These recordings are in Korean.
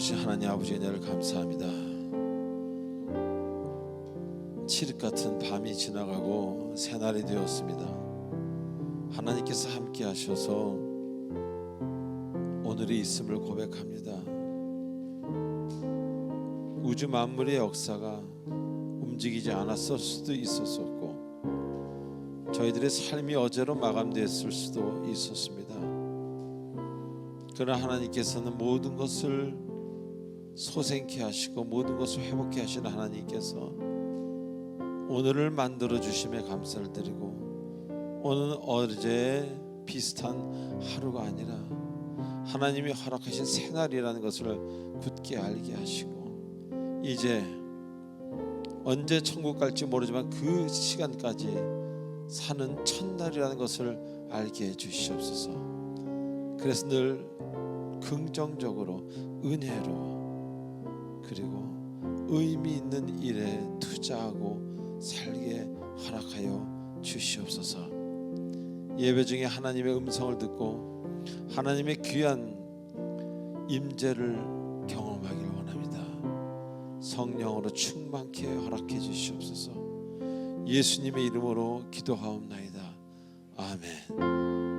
전능하신 하나님 아버지의 은혜를 감사합니다. 칠흑 같은 밤이 지나가고 새날이 되었습니다. 하나님께서 함께 하셔서 오늘이 있음을 고백합니다. 우주 만물의 역사가 움직이지 않았을 수도 있었었고 저희들의 삶이 어제로 마감됐을 수도 있었습니다. 그러나 하나님께서는 모든 것을 소생케 하시고 모든 것을 회복케 하시는 하나님께서 오늘을 만들어 주심에 감사를 드리고, 오늘은 어제 비슷한 하루가 아니라 하나님이 허락하신 새날이라는 것을 굳게 알게 하시고, 이제 언제 천국 갈지 모르지만 그 시간까지 사는 첫날이라는 것을 알게 해 주시옵소서. 그래서 늘 긍정적으로, 은혜로, 그리고 의미 있는 일에 투자하고 살게 허락하여 주시옵소서. 예배 중에 하나님의 음성을 듣고 하나님의 귀한 임재를 경험하길 원합니다. 성령으로 충만케 허락해 주시옵소서. 예수님의 이름으로 기도하옵나이다. 아멘.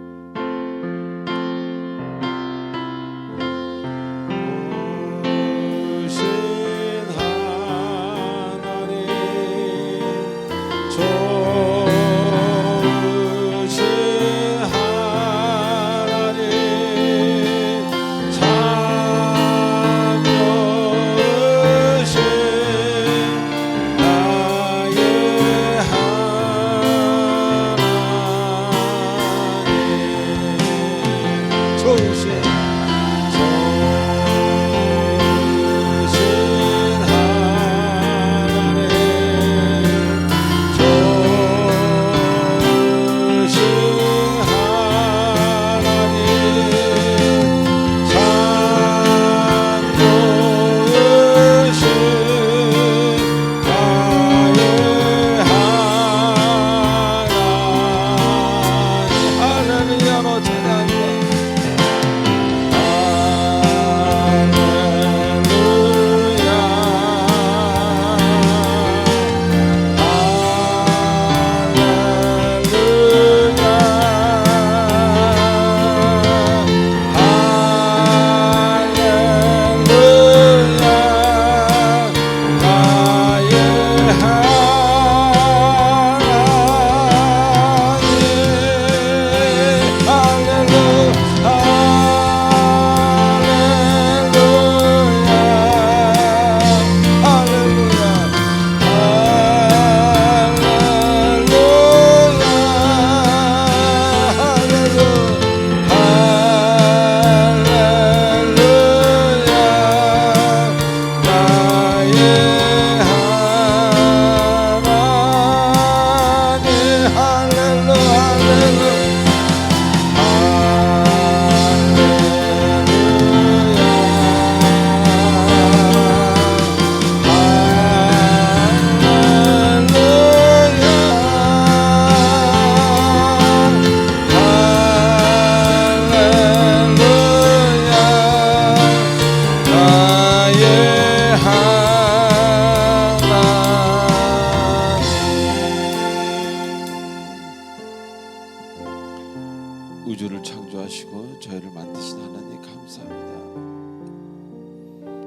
우주를 창조하시고 저희를 만드신 하나님 감사합니다.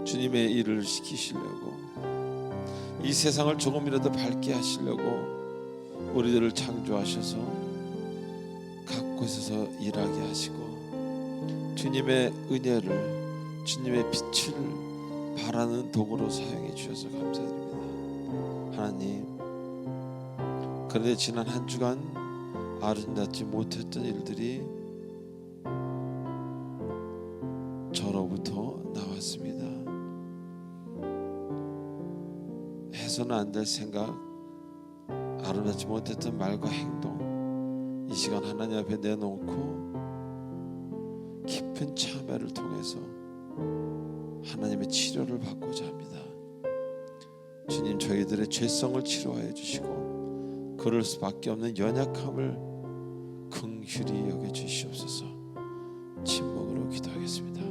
주님의 일을 시키시려고, 이 세상을 조금이라도 밝게 하시려고 우리들을 창조하셔서 각 곳에서 일하게 하시고 주님의 은혜를, 주님의 빛을 바라는 도구로 사용해 주셔서 감사드립니다. 하나님, 그런데 지난 한 주간 아름답지 못했던 일들이 저로부터 나왔습니다. 해서는 안 될 생각, 아름답지 못했던 말과 행동, 이 시간 하나님 앞에 내놓고 깊은 참회를 통해서 하나님의 치료를 받고자 합니다. 주님, 저희들의 죄성을 치료하여 주시고 그럴 수밖에 없는 연약함을 긍휼히 여겨 주시옵소서. 침묵으로 기도하겠습니다.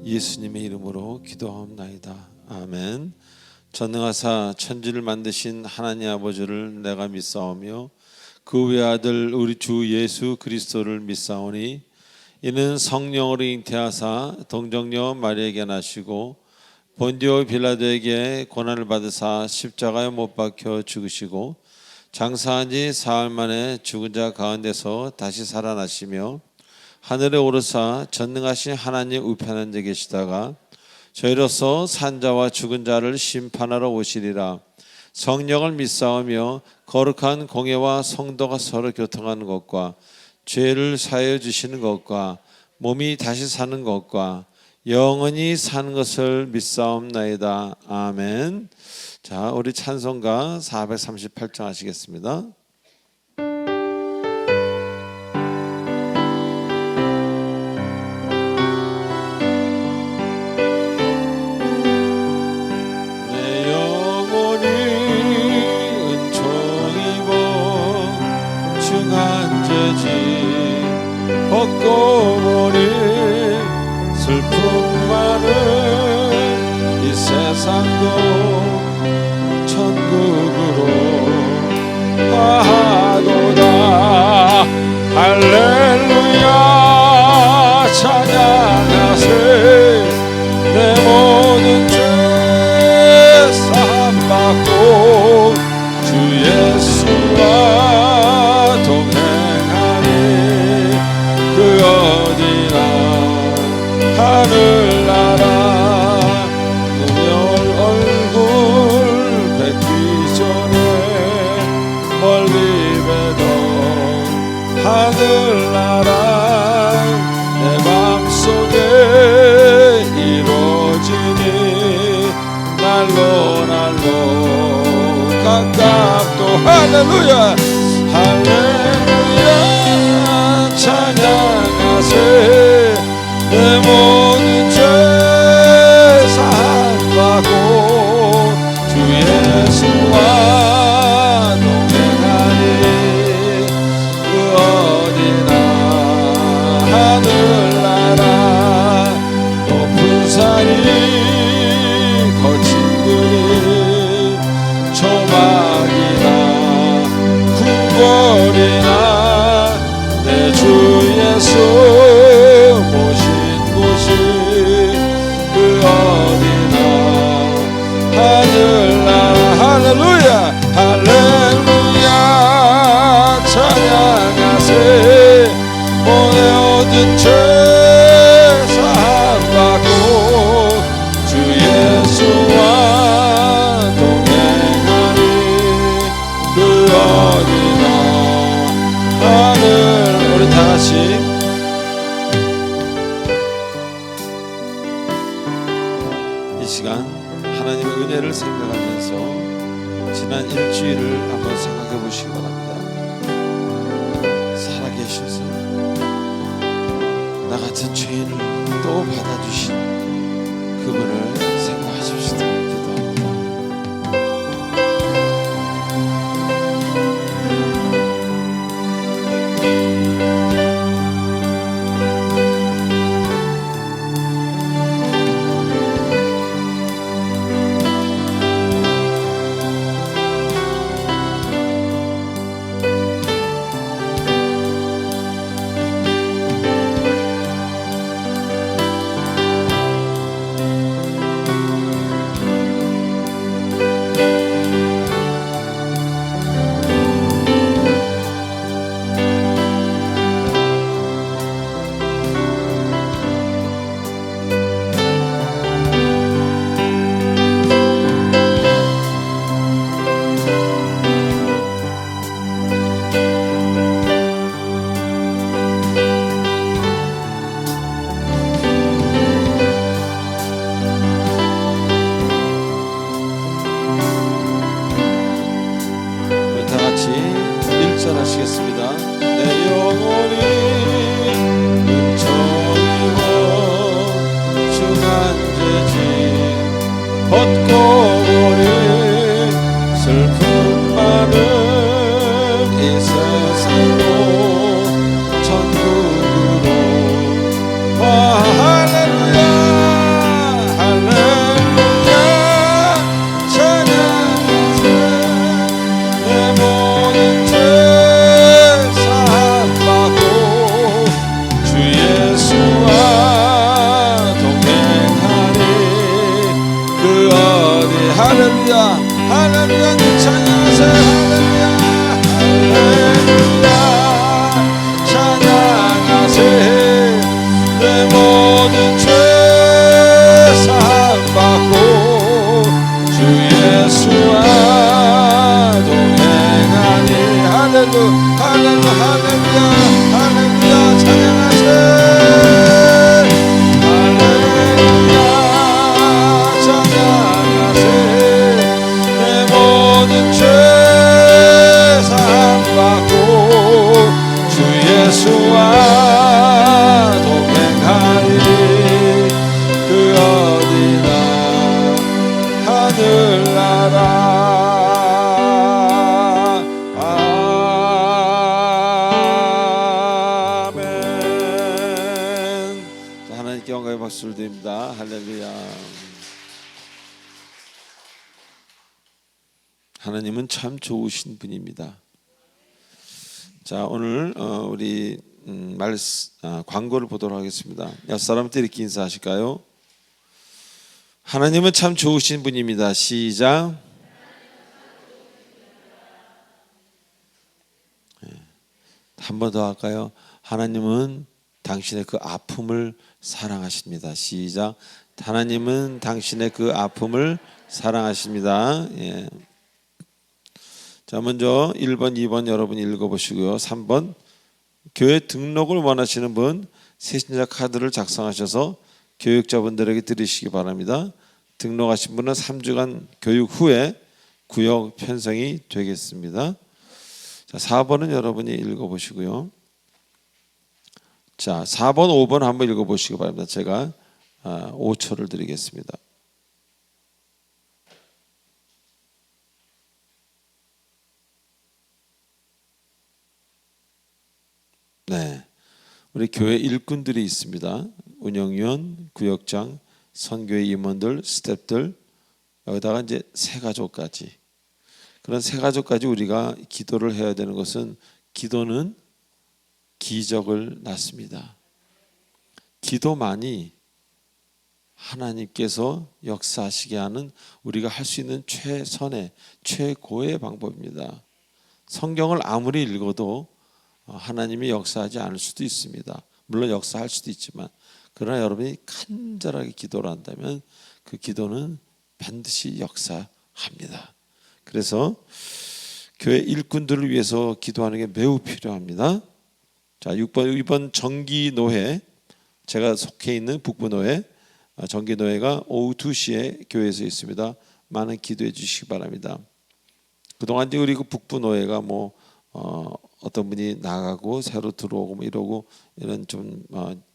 예수님의 이름으로 기도하옵나이다. 아멘. 전능하사 천지를 만드신 하나님 아버지를 내가 믿사오며 그 외아들 우리 주 예수 그리스도를 믿사오니 이는 성령으로 잉태하사 동정녀 마리아에게 나시고 본디오 빌라도에게 고난을 받으사 십자가에 못 박혀 죽으시고 장사한 지 사흘 만에 죽은 자 가운데서 다시 살아나시며 하늘에 오르사 전능하신 하나님 우편한 데 계시다가 저희로서 산자와 죽은 자를 심판하러 오시리라. 성령을 믿사오며 거룩한 공예와 성도가 서로 교통하는 것과 죄를 사하여 주시는 것과 몸이 다시 사는 것과 영원히 사는 것을 믿사옵나이다. 아멘. 자, 우리 찬송가 438장 하시겠습니다. 벗고 버린 슬픔 많은 이 세상도 천국으로 가도다. 할렐루야 찬양하세. 내 모든 죄 사함받고 주 예수와 하늘나라 그녀 얼굴 뵙기 전에 멀리 뵈던 하늘나라 내 맘속에 이루어지니 날로 가깝도 할렐루야 할렐루야 찬양하세. 내 모든 죄 사함받고 주 예수와 동행하니 그 어디나 하늘나라 높은 산이 거친 들이 조막이나 궁궐이나 내 주 예수 그 어디나 하늘나라 할렐루야 할렐루야 찬양하세. 오늘 얻은 죄 사함받고 주 예수와 동행하니 그 어디나 하늘. 우리 다같이 하나님의 은혜를 생각하면서 지난 일주일을 한번 생각해 보시기 바랍니다. 살아계셔서 나 같은 죄인을 또 받아주신 그분을 생각하십시다. 기도합니다. 할렐루야 드립니다. 할렐루야. 하나님은 참 좋으신 분입니다. 자, 오늘 우리 광고를 보도록 하겠습니다. 옆 사람한테 이렇게 인사하실까요? 하나님은 참 좋으신 분입니다. 시작. 한 번 더 할까요? 하나님은 당신의 그 아픔을 사랑하십니다. 시작. 하나님은 당신의 그 아픔을 사랑하십니다. 예. 자, 먼저 1번, 2번 여러분이 읽어보시고요. 3번 교회 등록을 원하시는 분 세신자 카드를 작성하셔서 교육자분들에게 드리시기 바랍니다. 등록하신 분은 3주간 교육 후에 구역 편성이 되겠습니다. 자, 4번은 여러분이 읽어보시고요. 자, 4번, 5번 한번 읽어보시기 바랍니다. 제가 5초를 드리겠습니다. 네, 우리 교회 일꾼들이 있습니다. 운영위원, 구역장, 선교회 임원들, 스태프들, 여기다가 이제 새 가족까지. 그런 새 가족까지 우리가 기도를 해야 되는 것은 기도는 기적을 낳습니다. 기도만이 하나님께서 역사하시게 하는 우리가 할 수 있는 최선의 최고의 방법입니다. 성경을 아무리 읽어도 하나님이 역사하지 않을 수도 있습니다. 물론 역사할 수도 있지만 그러나 여러분이 간절하게 기도를 한다면 그 기도는 반드시 역사합니다. 그래서 교회 일꾼들을 위해서 기도하는 게 매우 필요합니다. 자, 6번 정기노회, 제가 속해 있는 북부노회 정기노회가 오후 2시에 교회에서 있습니다. 많은 기도해 주시기 바랍니다. 그동안 우리 그 북부노회가 어떤 분이 나가고 새로 들어오고 이러고 이런 좀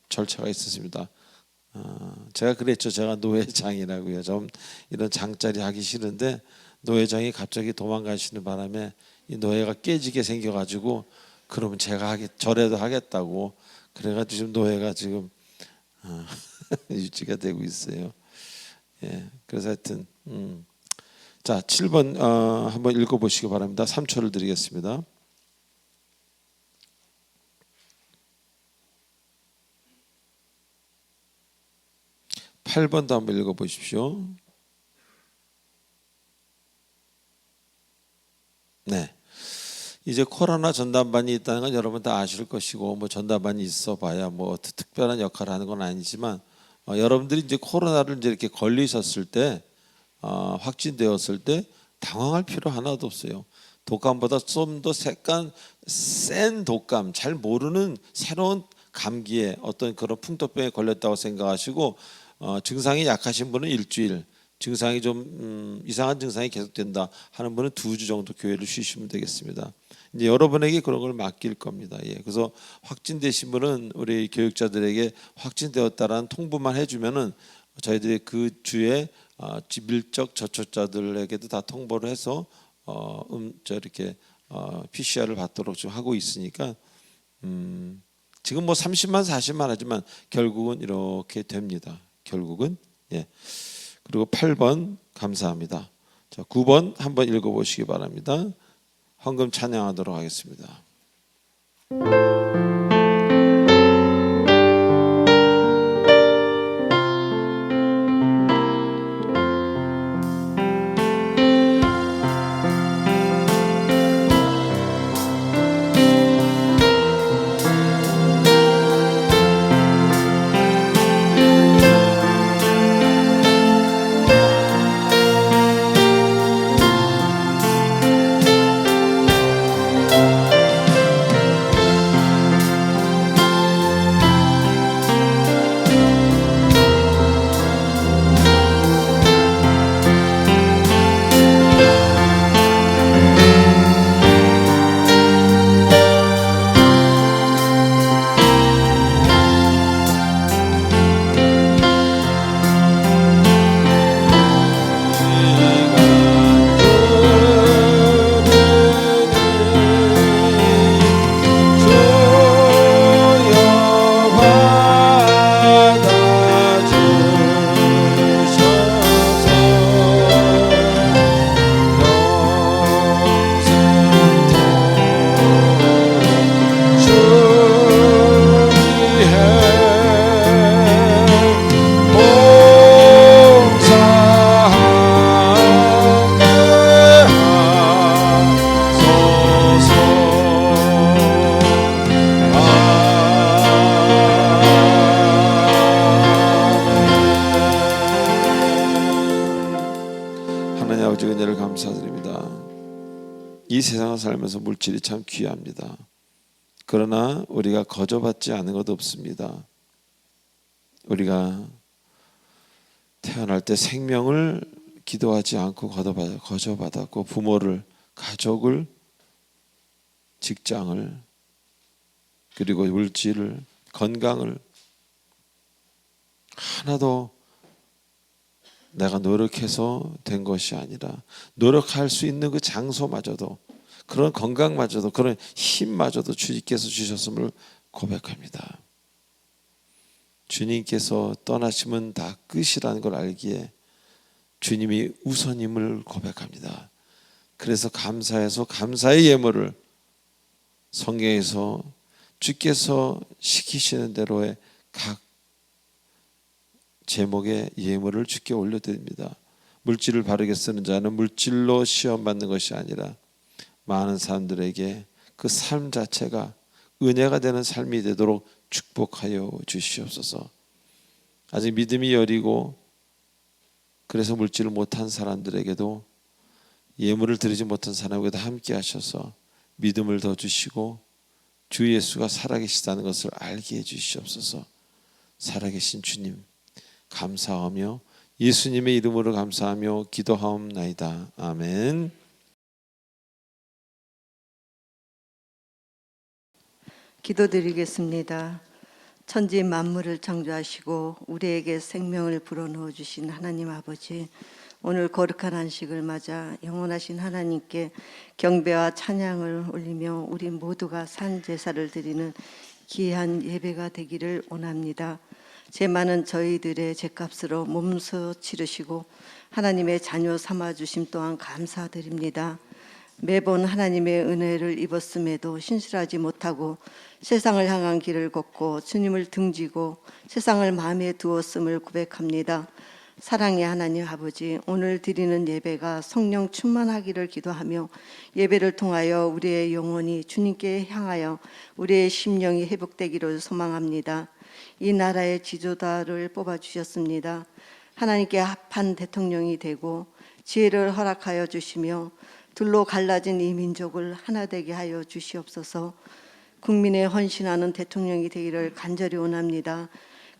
절차가 있었습니다. 제가 그랬죠. 제가 노회장이라고요. 좀 이런 장자리 하기 싫은데 노회장이 갑자기 도망가시는 바람에 이 노회가 깨지게 생겨가지고 그러면 제가 저라도 하겠다고 그래가지고 지금 노회가 지금 유지가 되고 있어요. 예, 그래서 하여튼 자, 7번 한번 읽어보시기 바랍니다. 3초를 드리겠습니다. (8번도) 한번 읽어보십시오. 네, 이제 코로나 전담반이 있다는 건 여러분 다 아실 것이고 전담반이 있어봐야 특별한 역할을 하는 건 아니지만 여러분들이 이제 코로나를 이제 이렇게 걸리셨을 때 확진되었을 때 당황할 필요 하나도 없어요. 독감보다 좀 더 센 독감, 잘 모르는 새로운 감기에 어떤 그런 풍토병에 걸렸다고 생각하시고 증상이 약하신 분은 일주일, 증상이 좀 이상한 증상이 계속된다 하는 분은 2주 정도 교회를 쉬시면 되겠습니다. 이제 여러분에게 그런 걸 맡길 겁니다. 예, 그래서 확진되신 분은 우리 교육자들에게 확진되었다라는 통보만 해주면은 저희들이 그 주에 밀접 접촉자들에게도 다 통보를 해서 이렇게 PCR을 받도록 좀 하고 있으니까 지금 30만 40만 하지만 결국은 이렇게 됩니다. 결국은. 예. 그리고 8번 감사합니다. 자, 9번 한번 읽어보시기 바랍니다. 헌금 찬양하도록 하겠습니다. 이 세상을 살면서 물질이 참 귀합니다. 그러나 우리가 거저받지 않은 것도 없습니다. 우리가 태어날 때 생명을 기도하지 않고 거저받았고, 부모를, 가족을, 직장을, 그리고 물질을, 건강을 하나도 내가 노력해서 된 것이 아니라 노력할 수 있는 그 장소마저도, 그런 건강마저도, 그런 힘마저도 주님께서 주셨음을 고백합니다. 주님께서 떠나시면 다 끝이라는 걸 알기에 주님이 우선임을 고백합니다. 그래서 감사해서 감사의 예물을 성경에서 주께서 시키시는 대로의 각 제목의 예물을 주께 올려드립니다. 물질을 바르게 쓰는 자는 물질로 시험받는 것이 아니라 많은 사람들에게 그 삶 자체가 은혜가 되는 삶이 되도록 축복하여 주시옵소서. 아직 믿음이 여리고 그래서 물질을 못한 사람들에게도, 예물을 드리지 못한 사람에게도 함께 하셔서 믿음을 더 주시고 주 예수가 살아계시다는 것을 알게 해주시옵소서. 살아계신 주님 감사하며 예수님의 이름으로 감사하며 기도하옵나이다. 아멘. 기도드리겠습니다. 천지 만물을 창조하시고 우리에게 생명을 불어넣어 주신 하나님 아버지, 오늘 거룩한 안식을 맞아 영원하신 하나님께 경배와 찬양을 올리며 우리 모두가 산 제사를 드리는 귀한 예배가 되기를 원합니다. 죄 많은 저희들의 죄값으로 몸소 치르시고 하나님의 자녀 삼아주심 또한 감사드립니다. 매번 하나님의 은혜를 입었음에도 신실하지 못하고 세상을 향한 길을 걷고 주님을 등지고 세상을 마음에 두었음을 고백합니다. 사랑의 하나님 아버지, 오늘 드리는 예배가 성령 충만하기를 기도하며 예배를 통하여 우리의 영혼이 주님께 향하여 우리의 심령이 회복되기를 소망합니다. 이 나라의 지도자를 뽑아주셨습니다. 하나님께 합한 대통령이 되고 지혜를 허락하여 주시며 둘로 갈라진 이 민족을 하나 되게 하여 주시옵소서. 국민의 헌신하는 대통령이 되기를 간절히 원합니다.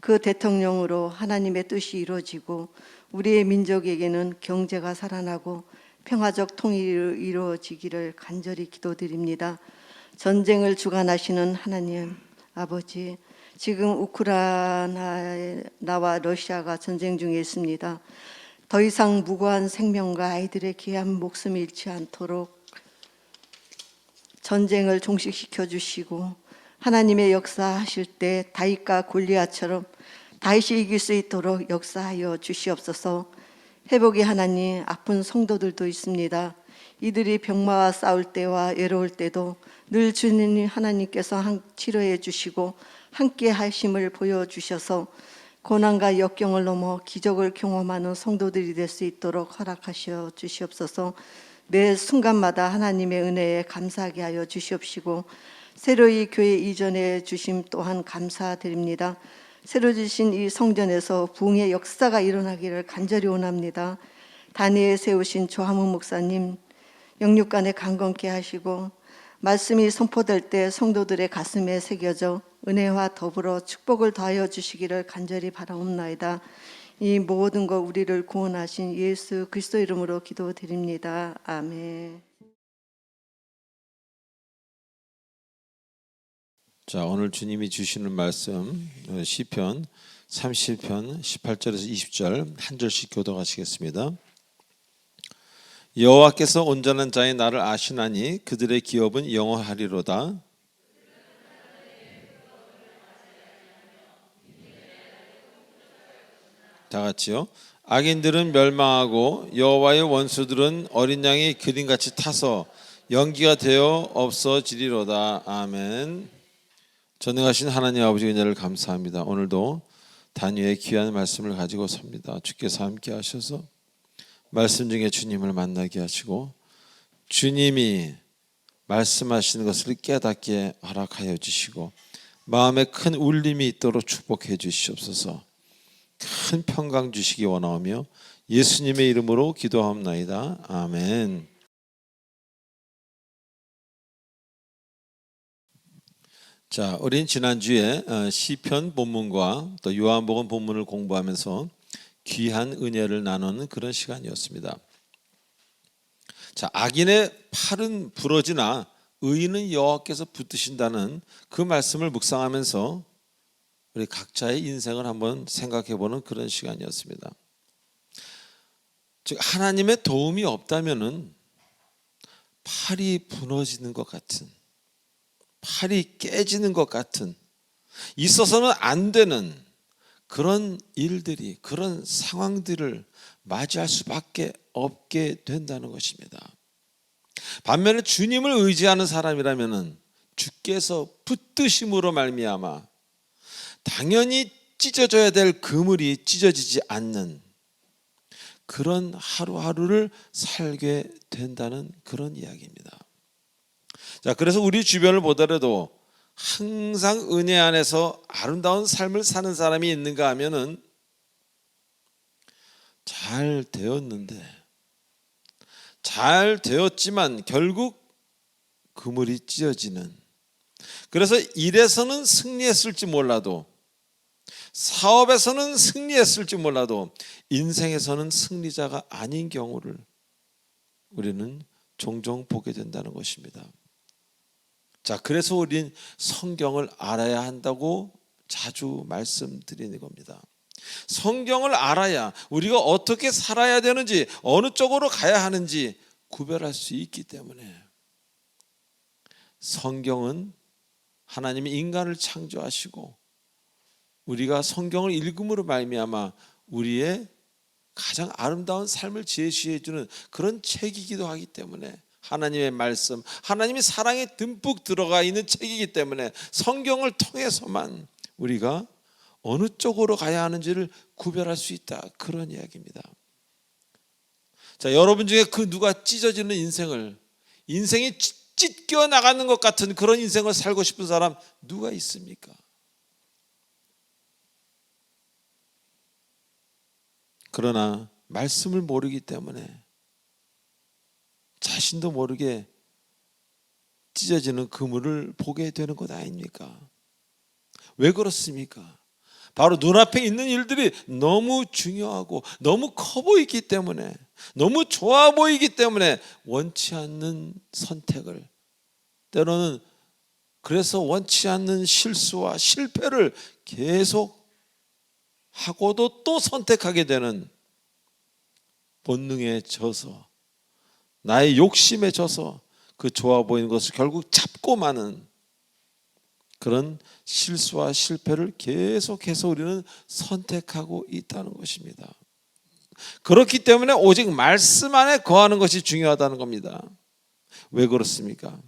그 대통령으로 하나님의 뜻이 이루어지고 우리의 민족에게는 경제가 살아나고 평화적 통일이 이루어지기를 간절히 기도드립니다. 전쟁을 주관하시는 하나님 아버지, 지금 우크라이나와 러시아가 전쟁 중에 있습니다. 더 이상 무고한 생명과 아이들의 귀한 목숨이 잃지 않도록 전쟁을 종식시켜 주시고, 하나님의 역사하실 때 다윗과 골리앗처럼 다윗이 이길 수 있도록 역사하여 주시옵소서. 회복의 하나님, 아픈 성도들도 있습니다. 이들이 병마와 싸울 때와 외로울 때도 늘 주님 하나님께서 치료해 주시고 함께 하심을 보여주셔서 고난과 역경을 넘어 기적을 경험하는 성도들이 될 수 있도록 허락하셔 주시옵소서. 매 순간마다 하나님의 은혜에 감사하게 하여 주시옵시고, 새로이 교회 이전해 주심 또한 감사드립니다. 새로 지신 이 성전에서 부흥의 역사가 일어나기를 간절히 원합니다. 단위에 세우신 조하문 목사님 영육간에 강건케 하시고, 말씀이 선포될 때 성도들의 가슴에 새겨져 은혜와 더불어 축복을 더하여 주시기를 간절히 바라옵나이다. 이 모든 것 우리를 구원하신 예수 그리스도 이름으로 기도드립니다. 아멘. 자, 오늘 주님이 주시는 말씀 시편 30편 18절에서 20절 한 절씩 교독하시겠습니다. 여호와께서 온전한 자의 나를 아시나니 그들의 기업은 영원하리로다. 다 같이요. 악인들은 멸망하고 여호와의 원수들은 어린 양의 그림같이 타서 연기가 되어 없어지리로다. 아멘. 전능하신 하나님 아버지 은혜를 감사합니다. 오늘도 단위의 귀한 말씀을 가지고 섭니다. 주께서 함께 하셔서 말씀 중에 주님을 만나게 하시고 주님이 말씀하시는 것을 깨닫게 허락하여 주시고 마음에 큰 울림이 있도록 축복해 주시옵소서. 큰 평강 주시기 원하오며 예수님의 이름으로 기도하옵나이다. 아멘. 자, 우린 지난주에 시편 본문과 또 요한복음 본문을 공부하면서 귀한 은혜를 나누는 그런 시간이었습니다. 자, 악인의 팔은 부러지나 의인은 여호와께서 붙드신다는 그 말씀을 묵상하면서 우리 각자의 인생을 한번 생각해보는 그런 시간이었습니다. 즉, 하나님의 도움이 없다면은 팔이 무너지는 것 같은, 팔이 깨지는 것 같은, 있어서는 안 되는 그런 일들이, 그런 상황들을 맞이할 수밖에 없게 된다는 것입니다. 반면에 주님을 의지하는 사람이라면은 주께서 붙드심으로 말미암아 당연히 찢어져야 될 그물이 찢어지지 않는 그런 하루하루를 살게 된다는 그런 이야기입니다. 자, 그래서 우리 주변을 보더라도 항상 은혜 안에서 아름다운 삶을 사는 사람이 있는가 하면은 잘 되었는데, 잘 되었지만 결국 그물이 찢어지는, 그래서 일에서는 승리했을지 몰라도, 사업에서는 승리했을지 몰라도 인생에서는 승리자가 아닌 경우를 우리는 종종 보게 된다는 것입니다. 자, 그래서 우린 성경을 알아야 한다고 자주 말씀드리는 겁니다. 성경을 알아야 우리가 어떻게 살아야 되는지, 어느 쪽으로 가야 하는지 구별할 수 있기 때문에. 성경은 하나님이 인간을 창조하시고 우리가 성경을 읽음으로 말미암아 우리의 가장 아름다운 삶을 제시해 주는 그런 책이기도 하기 때문에, 하나님의 말씀, 하나님의 사랑이 듬뿍 들어가 있는 책이기 때문에 성경을 통해서만 우리가 어느 쪽으로 가야 하는지를 구별할 수 있다, 그런 이야기입니다. 자, 여러분 중에 그 누가 찢어지는 인생이 찢겨 나가는 것 같은 그런 인생을 살고 싶은 사람 누가 있습니까? 그러나 말씀을 모르기 때문에 자신도 모르게 찢어지는 그물을 보게 되는 것 아닙니까? 왜 그렇습니까? 바로 눈앞에 있는 일들이 너무 중요하고 너무 커 보이기 때문에, 너무 좋아 보이기 때문에 원치 않는 선택을, 때로는 그래서 원치 않는 실수와 실패를 계속 하고도 또 선택하게 되는, 본능에 져서, 나의 욕심에 져서 그 좋아 보이는 것을 결국 잡고 마는 그런 실수와 실패를 계속해서 우리는 선택하고 있다는 것입니다. 그렇기 때문에 오직 말씀 안에 거하는 것이 중요하다는 겁니다. 왜 그렇습니까?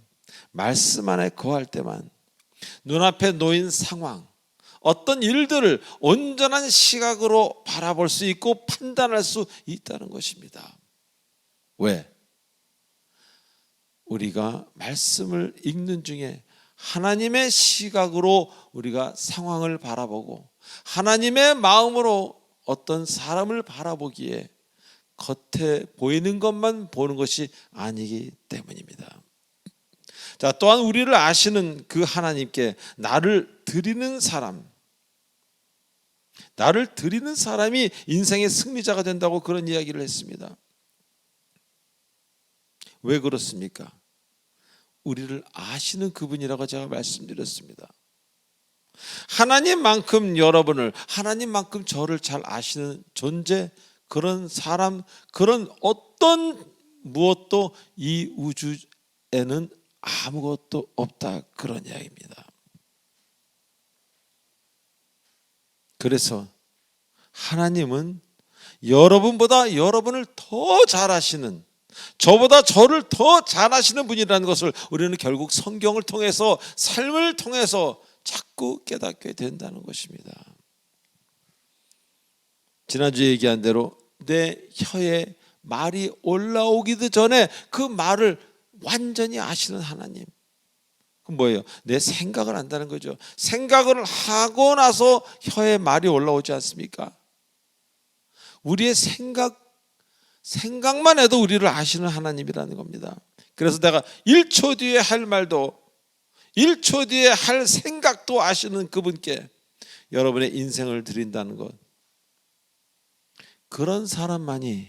말씀 안에 거할 때만 눈앞에 놓인 상황, 어떤 일들을 온전한 시각으로 바라볼 수 있고 판단할 수 있다는 것입니다. 왜? 우리가 말씀을 읽는 중에 하나님의 시각으로 우리가 상황을 바라보고 하나님의 마음으로 어떤 사람을 바라보기에 겉에 보이는 것만 보는 것이 아니기 때문입니다. 자, 또한 우리를 아시는 그 하나님께 나를 드리는 사람이 인생의 승리자가 된다고 그런 이야기를 했습니다. 왜 그렇습니까? 우리를 아시는 그분이라고 제가 말씀드렸습니다. 하나님만큼 여러분을, 하나님만큼 저를 잘 아시는 존재, 그런 사람, 그런 어떤 무엇도 이 우주에는 아무것도 없다, 그런 이야기입니다. 그래서 하나님은 여러분보다 여러분을 더 잘 아시는, 저보다 저를 더 잘 아시는 분이라는 것을 우리는 결국 성경을 통해서, 삶을 통해서 자꾸 깨닫게 된다는 것입니다. 지난주에 얘기한 대로 내 혀에 말이 올라오기도 전에 그 말을 완전히 아시는 하나님. 그럼 뭐예요? 내 생각을 안다는 거죠. 생각을 하고 나서 혀에 말이 올라오지 않습니까? 우리의 생각만 해도 우리를 아시는 하나님이라는 겁니다. 그래서 내가 1초 뒤에 할 말도 1초 뒤에 할 생각도 아시는 그분께 여러분의 인생을 드린다는 것, 그런 사람만이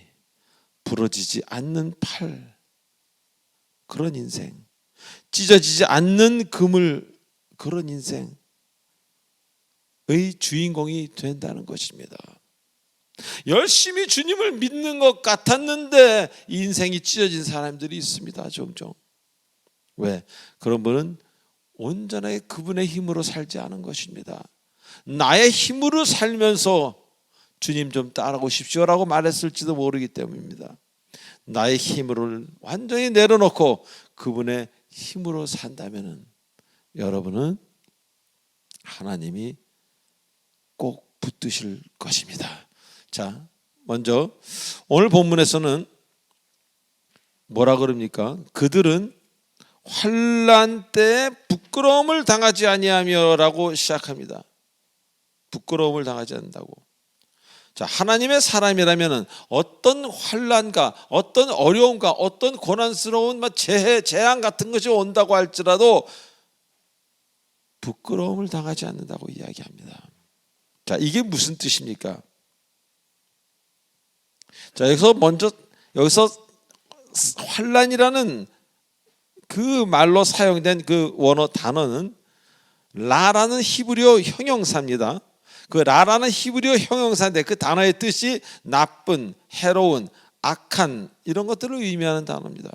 부러지지 않는 팔, 그런 인생, 찢어지지 않는 그물, 그런 인생의 주인공이 된다는 것입니다. 열심히 주님을 믿는 것 같았는데 인생이 찢어진 사람들이 있습니다. 종종. 왜? 그런 분은 온전하게 그분의 힘으로 살지 않은 것입니다. 나의 힘으로 살면서 주님 좀 따라오십시오라고 말했을지도 모르기 때문입니다. 나의 힘을 완전히 내려놓고 그분의 힘으로 산다면 여러분은 하나님이 꼭 붙드실 것입니다. 자, 먼저 오늘 본문에서는 뭐라 그럽니까? 그들은 환난 때에 부끄러움을 당하지 아니하며라고 시작합니다. 부끄러움을 당하지 않는다고. 자, 하나님의 사람이라면 어떤 환난과 어떤 어려움과 어떤 고난스러운 재앙 같은 것이 온다고 할지라도 부끄러움을 당하지 않는다고 이야기합니다. 자, 이게 무슨 뜻입니까? 자, 여기서 환난이라는 그 말로 사용된 그 원어 단어는 라라는 히브리어 형용사입니다. 그 라라는 히브리어 형용사인데 그 단어의 뜻이 나쁜, 해로운, 악한 이런 것들을 의미하는 단어입니다.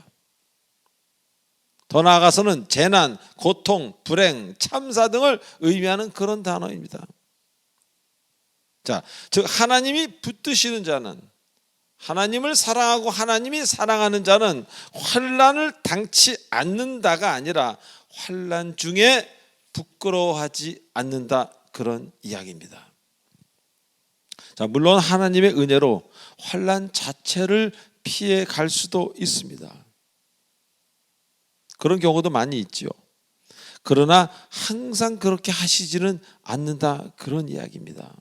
더 나아가서는 재난, 고통, 불행, 참사 등을 의미하는 그런 단어입니다. 자, 즉 하나님이 붙드시는 자는, 하나님을 사랑하고 하나님이 사랑하는 자는 환난을 당치 않는다가 아니라 환난 중에 부끄러워하지 않는다, 그런 이야기입니다. 자, 물론 하나님의 은혜로 환난 자체를 피해 갈 수도 있습니다. 그런 경우도 많이 있지요. 그러나 항상 그렇게 하시지는 않는다, 그런 이야기입니다.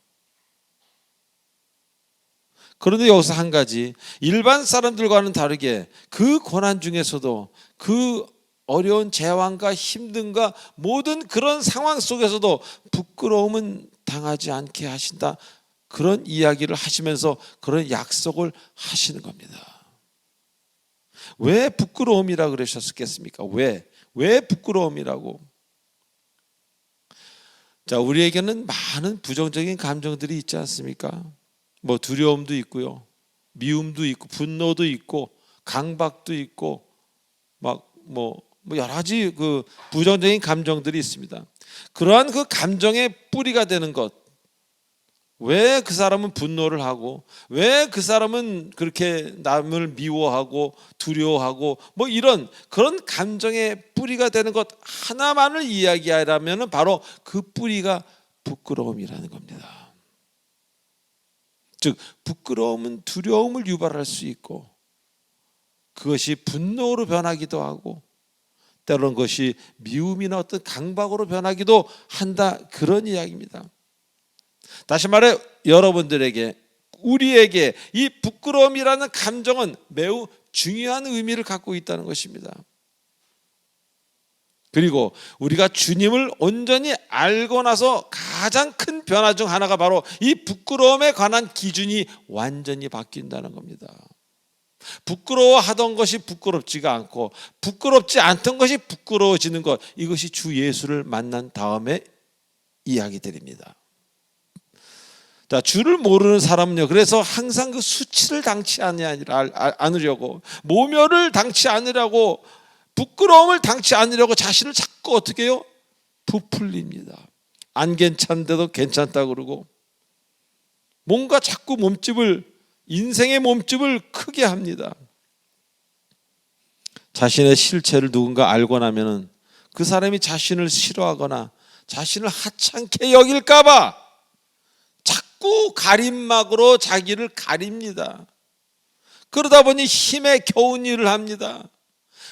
그런데 여기서 한 가지, 일반 사람들과는 다르게 그 고난 중에서도, 그 어려운 재앙과 힘든가 모든 그런 상황 속에서도 부끄러움은 당하지 않게 하신다, 그런 이야기를 하시면서 그런 약속을 하시는 겁니다. 왜 부끄러움이라 그러셨겠습니까? 왜 부끄러움이라고? 자, 우리에게는 많은 부정적인 감정들이 있지 않습니까? 뭐 두려움도 있고요, 미움도 있고, 분노도 있고, 강박도 있고, 뭐 여러 가지 그 부정적인 감정들이 있습니다. 그러한 그 감정의 뿌리가 되는 것, 왜 그 사람은 분노를 하고, 왜 그 사람은 그렇게 남을 미워하고 두려워하고, 뭐 이런 그런 감정의 뿌리가 되는 것 하나만을 이야기하려면 바로 그 뿌리가 부끄러움이라는 겁니다. 즉 부끄러움은 두려움을 유발할 수 있고, 그것이 분노로 변하기도 하고, 때로는 그것이 미움이나 어떤 강박으로 변하기도 한다, 그런 이야기입니다. 다시 말해 여러분들에게, 우리에게 이 부끄러움이라는 감정은 매우 중요한 의미를 갖고 있다는 것입니다. 그리고 우리가 주님을 온전히 알고 나서 가장 큰 변화 중 하나가 바로 이 부끄러움에 관한 기준이 완전히 바뀐다는 겁니다. 부끄러워하던 것이 부끄럽지가 않고, 부끄럽지 않던 것이 부끄러워지는 것, 이것이 주 예수를 만난 다음에 이야기들입니다. 자, 주를 모르는 사람은요, 그래서 항상 그 수치를 당치 않으려고, 모멸을 당치 않으려고, 부끄러움을 당치 않으려고 자신을 자꾸 어떻게 해요? 부풀립니다. 안 괜찮은데도 괜찮다고 그러고, 뭔가 자꾸 인생의 몸집을 크게 합니다. 자신의 실체를 누군가 알고 나면은 그 사람이 자신을 싫어하거나 자신을 하찮게 여길까봐 자꾸 가림막으로 자기를 가립니다. 그러다 보니 힘에 겨운 일을 합니다.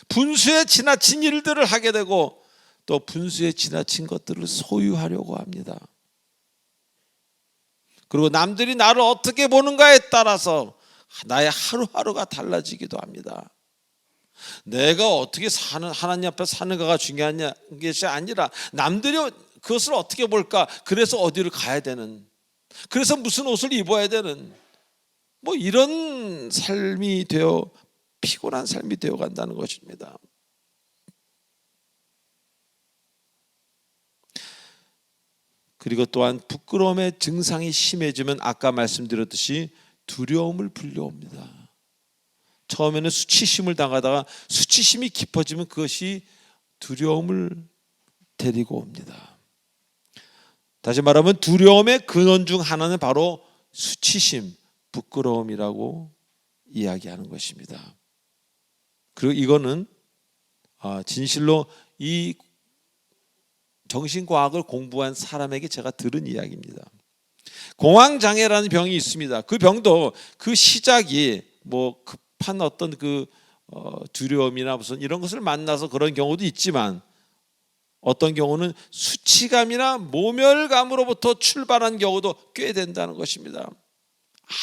분수에 지나친 일들을 하게 되고, 또 분수에 지나친 것들을 소유하려고 합니다. 그리고 남들이 나를 어떻게 보는가에 따라서 나의 하루하루가 달라지기도 합니다. 내가 어떻게 사는, 하나님 앞에 사는가가 중요한 것이 아니라 남들이 그것을 어떻게 볼까, 그래서 어디를 가야 되는, 그래서 무슨 옷을 입어야 되는, 뭐 이런 삶이 되어, 피곤한 삶이 되어 간다는 것입니다. 그리고 또한 부끄러움의 증상이 심해지면 아까 말씀드렸듯이 두려움을 불러옵니다. 처음에는 수치심을 당하다가 수치심이 깊어지면 그것이 두려움을 데리고 옵니다. 다시 말하면 두려움의 근원 중 하나는 바로 수치심, 부끄러움이라고 이야기하는 것입니다. 그리고 이거는 진실로 이 정신과학을 공부한 사람에게 제가 들은 이야기입니다. 공황장애라는 병이 있습니다. 그 병도 그 시작이 뭐 급한 어떤 그 두려움이나 무슨 이런 것을 만나서 그런 경우도 있지만, 어떤 경우는 수치감이나 모멸감으로부터 출발한 경우도 꽤 된다는 것입니다.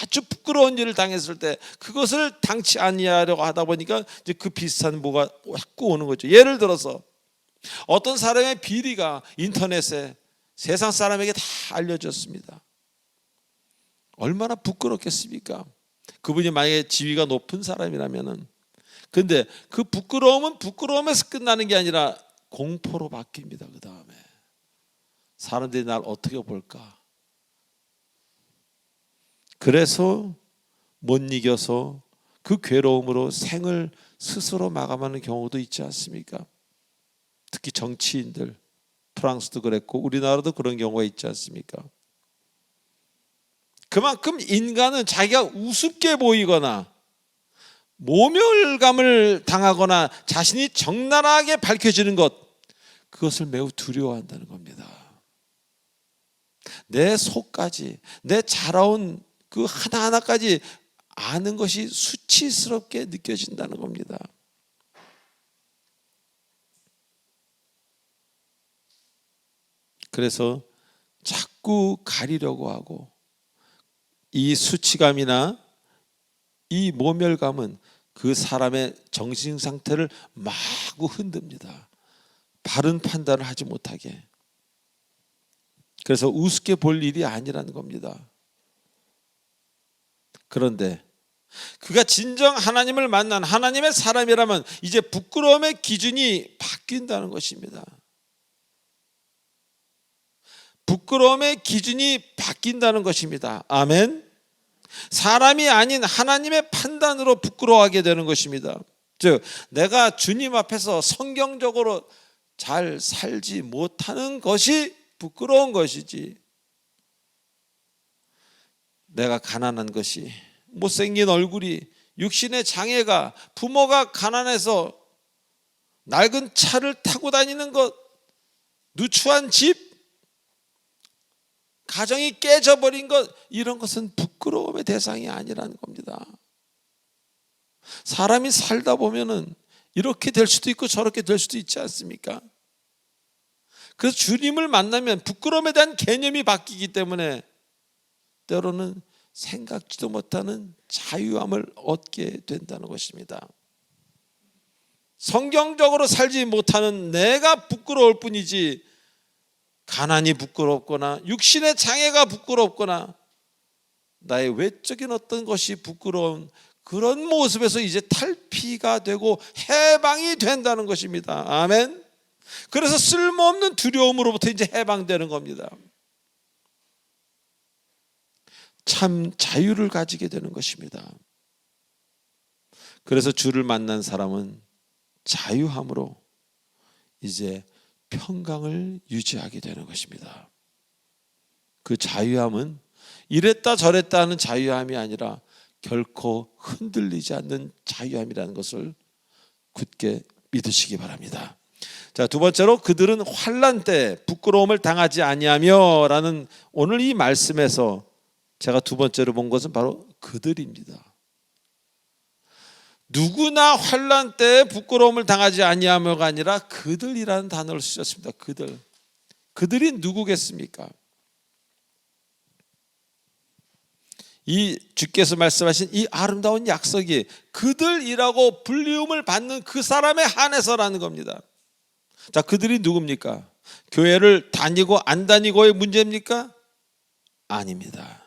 아주 부끄러운 일을 당했을 때 그것을 당치 아니하려고 하다 보니까 이제 그 비슷한 뭐가 자꾸 오는 거죠. 예를 들어서 어떤 사람의 비리가 인터넷에 세상 사람에게 다 알려졌습니다. 얼마나 부끄럽겠습니까? 그분이 만약에 지위가 높은 사람이라면은. 근데 그 부끄러움은 부끄러움에서 끝나는 게 아니라 공포로 바뀝니다. 그 다음에 사람들이 날 어떻게 볼까? 그래서 못 이겨서 그 괴로움으로 생을 스스로 마감하는 경우도 있지 않습니까? 특히 정치인들, 프랑스도 그랬고 우리나라도 그런 경우가 있지 않습니까? 그만큼 인간은 자기가 우습게 보이거나 모멸감을 당하거나 자신이 적나라하게 밝혀지는 것, 그것을 매우 두려워한다는 겁니다. 내 속까지, 내 자라온 그 하나하나까지 아는 것이 수치스럽게 느껴진다는 겁니다. 그래서 자꾸 가리려고 하고, 이 수치감이나 이 모멸감은 그 사람의 정신 상태를 마구 흔듭니다. 바른 판단을 하지 못하게. 그래서 우습게 볼 일이 아니라는 겁니다. 그런데 그가 진정 하나님을 만난 하나님의 사람이라면 이제 부끄러움의 기준이 바뀐다는 것입니다. 부끄러움의 기준이 바뀐다는 것입니다. 아멘. 사람이 아닌 하나님의 판단으로 부끄러워하게 되는 것입니다. 즉 내가 주님 앞에서 성경적으로 잘 살지 못하는 것이 부끄러운 것이지, 내가 가난한 것이, 못생긴 얼굴이, 육신의 장애가, 부모가 가난해서 낡은 차를 타고 다니는 것, 누추한 집, 가정이 깨져버린 것, 이런 것은 부끄러움의 대상이 아니라는 겁니다. 사람이 살다 보면은 이렇게 될 수도 있고 저렇게 될 수도 있지 않습니까? 그래서 주님을 만나면 부끄러움에 대한 개념이 바뀌기 때문에 때로는 생각지도 못하는 자유함을 얻게 된다는 것입니다. 성경적으로 살지 못하는 내가 부끄러울 뿐이지, 가난이 부끄럽거나 육신의 장애가 부끄럽거나 나의 외적인 어떤 것이 부끄러운 그런 모습에서 이제 탈피가 되고 해방이 된다는 것입니다. 아멘. 그래서 쓸모없는 두려움으로부터 이제 해방되는 겁니다. 참 자유를 가지게 되는 것입니다. 그래서 주를 만난 사람은 자유함으로 이제 평강을 유지하게 되는 것입니다. 그 자유함은 이랬다 저랬다 하는 자유함이 아니라 결코 흔들리지 않는 자유함이라는 것을 굳게 믿으시기 바랍니다. 자, 두 번째로 그들은 환난 때 부끄러움을 당하지 아니하며 라는 오늘 이 말씀에서 제가 두 번째로 본 것은 바로 그들입니다. 누구나 환난 때 부끄러움을 당하지 아니하며가 아니라 그들이라는 단어를 쓰셨습니다. 그들이 누구겠습니까? 이 주께서 말씀하신 이 아름다운 약속이 그들이라고 불리움을 받는 그 사람에 한해서라는 겁니다. 자, 그들이 누굽니까? 교회를 다니고 안 다니고의 문제입니까? 아닙니다.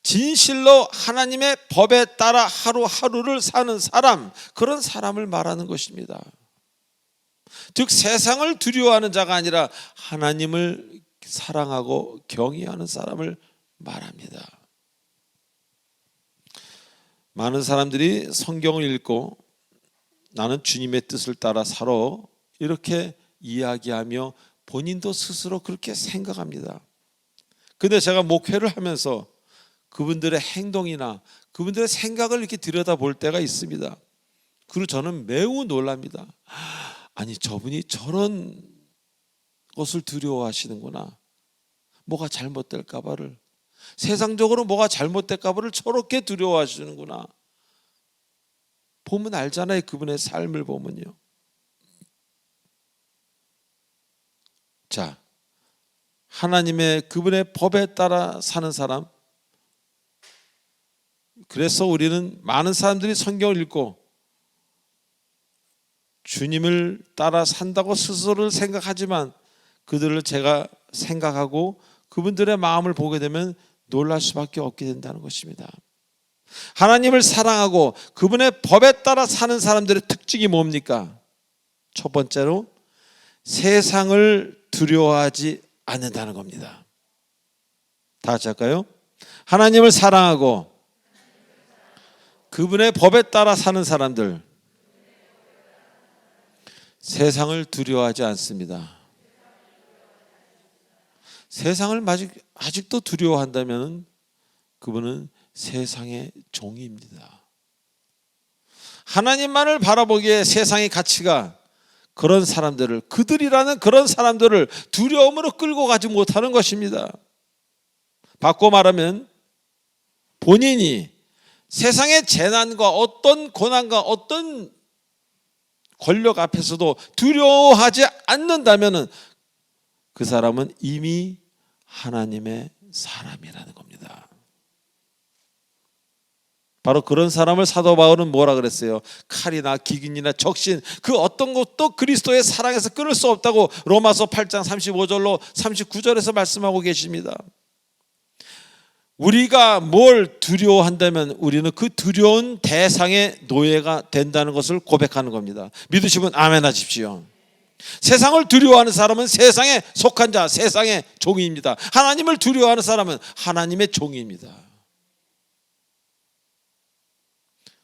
진실로 하나님의 법에 따라 하루하루를 사는 사람, 그런 사람을 말하는 것입니다. 즉 세상을 두려워하는 자가 아니라 하나님을 사랑하고 경외하는 사람을 말합니다. 많은 사람들이 성경을 읽고 나는 주님의 뜻을 따라 살아 이렇게 이야기하며 본인도 스스로 그렇게 생각합니다. 근데 제가 목회를 하면서 그분들의 행동이나 그분들의 생각을 이렇게 들여다볼 때가 있습니다. 그리고 저는 매우 놀랍니다. 아니, 저분이 저런 것을 두려워하시는구나. 뭐가 잘못될까 봐를, 세상적으로 뭐가 잘못될까 봐를 저렇게 두려워하시는구나. 보면 알잖아요. 그분의 삶을 보면요. 자, 하나님의 그분의 법에 따라 사는 사람, 그래서 우리는 많은 사람들이 성경을 읽고 주님을 따라 산다고 스스로를 생각하지만 그들을 제가 생각하고 그분들의 마음을 보게 되면 놀랄 수밖에 없게 된다는 것입니다. 하나님을 사랑하고 그분의 법에 따라 사는 사람들의 특징이 뭡니까? 첫 번째로 세상을 두려워하지 않는다는 겁니다. 다 같이 할까요? 하나님을 사랑하고 그분의 법에 따라 사는 사람들, 세상을 두려워하지 않습니다. 세상을 아직도 두려워한다면 그분은 세상의 종입니다. 하나님만을 바라보기에 세상의 가치가 그런 사람들을, 그들이라는 그런 사람들을 두려움으로 끌고 가지 못하는 것입니다. 바꿔 말하면 본인이 세상의 재난과 어떤 고난과 어떤 권력 앞에서도 두려워하지 않는다면 그 사람은 이미 하나님의 사람이라는 겁니다. 바로 그런 사람을 사도 바울은 뭐라 그랬어요? 칼이나 기근이나 적신 그 어떤 것도 그리스도의 사랑에서 끊을 수 없다고 로마서 8장 35절로 39절에서 말씀하고 계십니다. 우리가 뭘 두려워한다면 우리는 그 두려운 대상의 노예가 된다는 것을 고백하는 겁니다. 믿으시면 아멘 하십시오. 세상을 두려워하는 사람은 세상에 속한 자, 세상의 종입니다. 하나님을 두려워하는 사람은 하나님의 종입니다.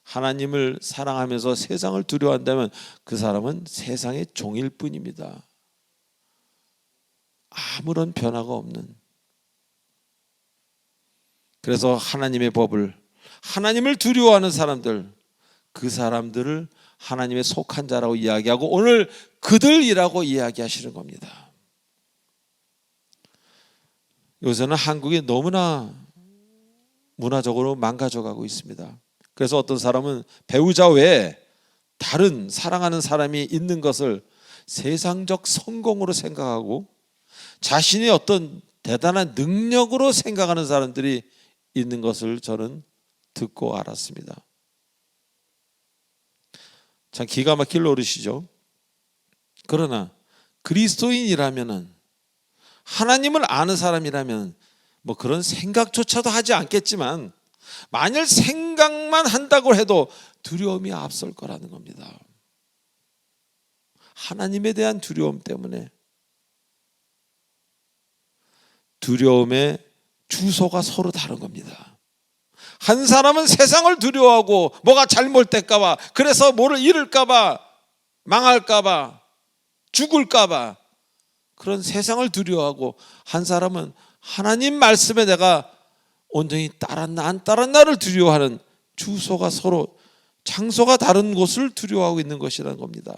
하나님을 사랑하면서 세상을 두려워한다면 그 사람은 세상의 종일 뿐입니다. 아무런 변화가 없는. 그래서 하나님의 법을, 하나님을 두려워하는 사람들, 그 사람들을 하나님의 속한 자라고 이야기하고 오늘 그들이라고 이야기하시는 겁니다. 요새는 한국이 너무나 문화적으로 망가져가고 있습니다. 그래서 어떤 사람은 배우자 외에 다른 사랑하는 사람이 있는 것을 세상적 성공으로 생각하고 자신의 어떤 대단한 능력으로 생각하는 사람들이 있는 것을 저는 듣고 알았습니다. 참 기가 막힐 노릇이죠. 그러나 그리스도인이라면은, 하나님을 아는 사람이라면 뭐 그런 생각조차도 하지 않겠지만 만일 생각만 한다고 해도 두려움이 앞설 거라는 겁니다. 하나님에 대한 두려움 때문에. 두려움의 주소가 서로 다른 겁니다. 한 사람은 세상을 두려워하고 뭐가 잘못될까 봐, 그래서 뭐를 잃을까 봐, 망할까 봐, 죽을까 봐 그런 세상을 두려워하고, 한 사람은 하나님 말씀에 내가 온전히 따랐나 안 따랐나를 두려워하는, 주소가 서로, 장소가 다른 곳을 두려워하고 있는 것이라는 겁니다.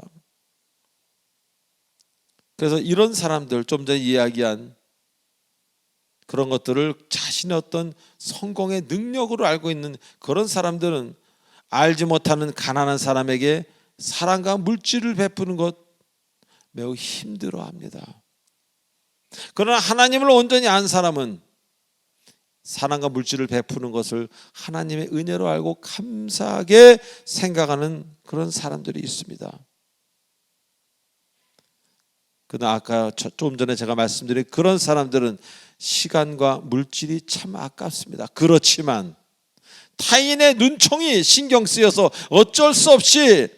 그래서 이런 사람들, 좀 전에 이야기한 그런 것들을 자신의 어떤 성공의 능력으로 알고 있는 그런 사람들은 알지 못하는 가난한 사람에게 사랑과 물질을 베푸는 것 매우 힘들어합니다. 그러나 하나님을 온전히 안 사람은 사랑과 물질을 베푸는 것을 하나님의 은혜로 알고 감사하게 생각하는 그런 사람들이 있습니다. 그러나 아까 조금 전에 제가 말씀드린 그런 사람들은 시간과 물질이 참 아깝습니다. 그렇지만 타인의 눈총이 신경 쓰여서 어쩔 수 없이